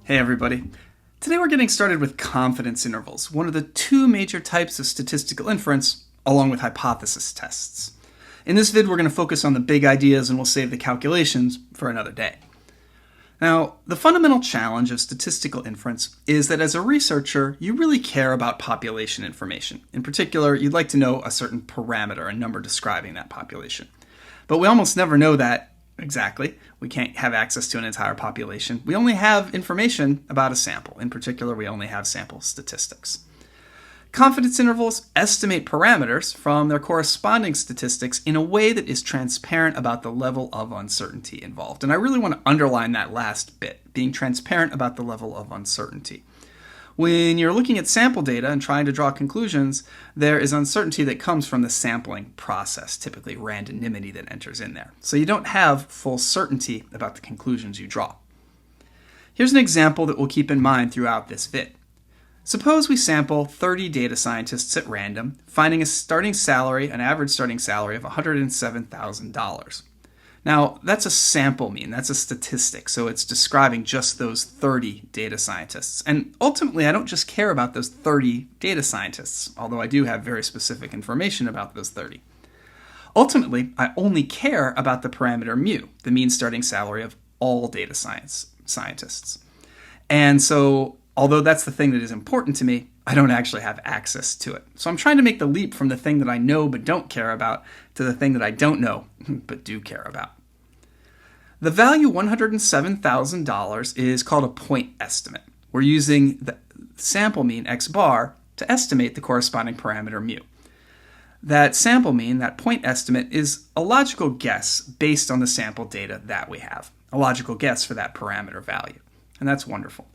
Hey everybody. Today we're getting started with confidence intervals, one of the two major types of statistical inference, along with hypothesis tests. In this vid we're going to focus on the big ideas and we'll save the calculations for another day. Now, the fundamental challenge of statistical inference is that as a researcher, you really care about population information. In particular, you'd like to know a certain parameter, a number describing that population. But we almost never know that exactly. We can't have access to an entire population. We only have information about a sample. In particular, we only have sample statistics. Confidence intervals estimate parameters from their corresponding statistics in a way that is transparent about the level of uncertainty involved. And I really want to underline that last bit, being transparent about the level of uncertainty. When you're looking at sample data and trying to draw conclusions, there is uncertainty that comes from the sampling process, typically randomness that enters in there. So you don't have full certainty about the conclusions you draw. Here's an example that we'll keep in mind throughout this vid. Suppose we sample 30 data scientists at random, finding an average starting salary of $107,000. Now, that's a sample mean, that's a statistic, so it's describing just those 30 data scientists. And ultimately, I don't just care about those 30 data scientists, although I do have very specific information about those 30. Ultimately, I only care about the parameter mu, the mean starting salary of all data scientists. And so, although that's the thing that is important to me, I don't actually have access to it. So I'm trying to make the leap from the thing that I know but don't care about to the thing that I don't know but do care about. The value $107,000 is called a point estimate. We're using the sample mean x bar to estimate the corresponding parameter mu. That sample mean, that point estimate, is a logical guess based on the sample data that we have. A logical guess for that parameter value. And that's wonderful.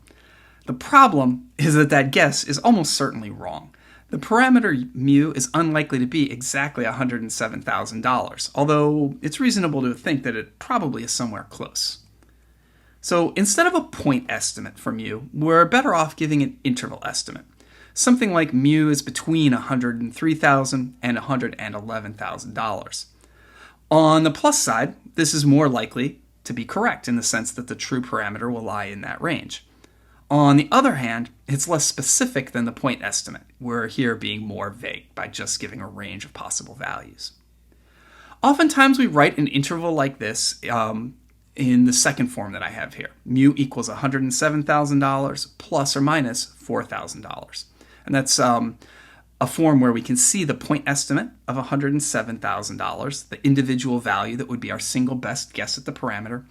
The problem is that guess is almost certainly wrong. The parameter mu is unlikely to be exactly $107,000, although it's reasonable to think that it probably is somewhere close. So instead of a point estimate for mu, we're better off giving an interval estimate. Something like mu is between $103,000 and $111,000. On the plus side, this is more likely to be correct in the sense that the true parameter will lie in that range. On the other hand, it's less specific than the point estimate. We're here being more vague by just giving a range of possible values. Oftentimes we write an interval like this in the second form that I have here. Mu equals $107,000 plus or minus $4,000. And that's a form where we can see the point estimate of $107,000, the individual value that would be our single best guess at the parameter.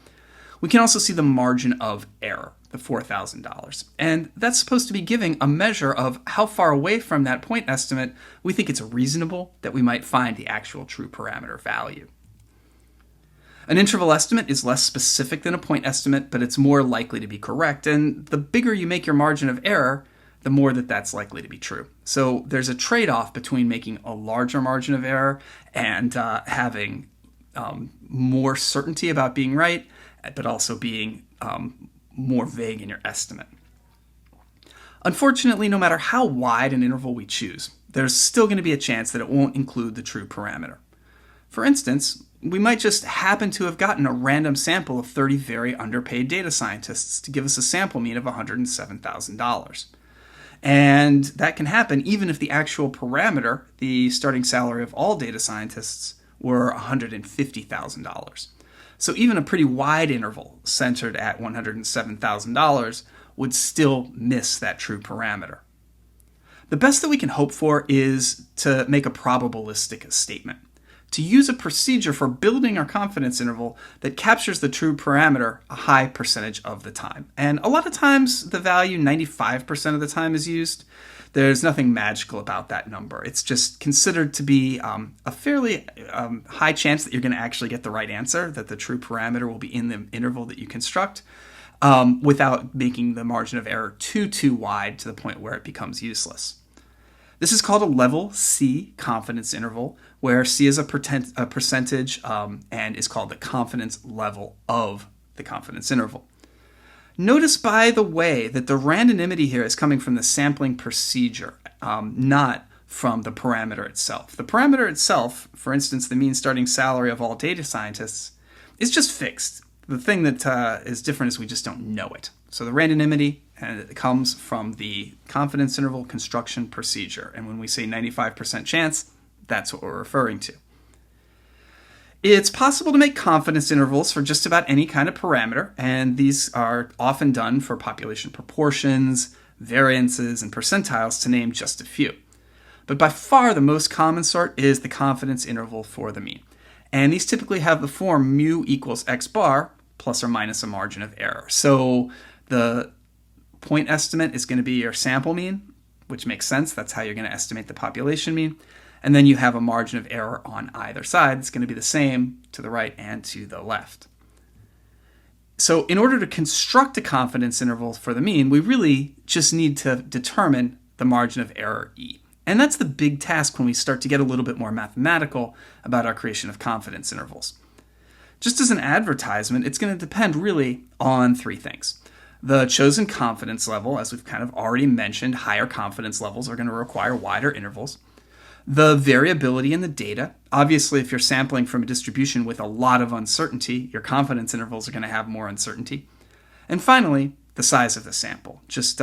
We can also see the margin of error, the $4,000. And that's supposed to be giving a measure of how far away from that point estimate we think it's reasonable that we might find the actual true parameter value. An interval estimate is less specific than a point estimate, but it's more likely to be correct. And the bigger you make your margin of error, the more that's likely to be true. So there's a trade-off between making a larger margin of error and having more certainty about being right, but also being more vague in your estimate. Unfortunately, no matter how wide an interval we choose, there's still going to be a chance that it won't include the true parameter. For instance, we might just happen to have gotten a random sample of 30 very underpaid data scientists to give us a sample mean of $107,000. And that can happen even if the actual parameter, the starting salary of all data scientists, were $150,000. So even a pretty wide interval centered at $107,000 would still miss that true parameter. The best that we can hope for is to make a probabilistic statement, to use a procedure for building our confidence interval that captures the true parameter a high percentage of the time. And a lot of times the value 95% of the time is used. There's nothing magical about that number. It's just considered to be a fairly high chance that you're going to actually get the right answer, that the true parameter will be in the interval that you construct, without making the margin of error too wide to the point where it becomes useless. This is called a level C confidence interval, where C is a percentage and is called the confidence level of the confidence interval. Notice, by the way, that the randomness here is coming from the sampling procedure, not from the parameter itself. The parameter itself, for instance, the mean starting salary of all data scientists, is just fixed. The thing that is different is we just don't know it. So the randomity comes from the confidence interval construction procedure. And when we say 95% chance, that's what we're referring to. It's possible to make confidence intervals for just about any kind of parameter, and these are often done for population proportions, variances, and percentiles, to name just a few. But by far the most common sort is the confidence interval for the mean. And these typically have the form mu equals x bar plus or minus a margin of error. So the point estimate is going to be your sample mean, which makes sense. That's how you're going to estimate the population mean. And then you have a margin of error on either side. It's going to be the same to the right and to the left. So in order to construct a confidence interval for the mean, we really just need to determine the margin of error E. And that's the big task when we start to get a little bit more mathematical about our creation of confidence intervals. Just as an advertisement, it's going to depend really on three things. The chosen confidence level, as we've kind of already mentioned, higher confidence levels are going to require wider intervals. The variability in the data. Obviously, if you're sampling from a distribution with a lot of uncertainty, your confidence intervals are going to have more uncertainty. And finally, the size of the sample. Just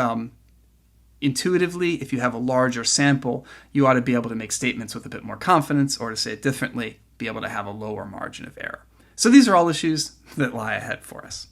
intuitively, if you have a larger sample, you ought to be able to make statements with a bit more confidence, or to say it differently, be able to have a lower margin of error. So these are all issues that lie ahead for us.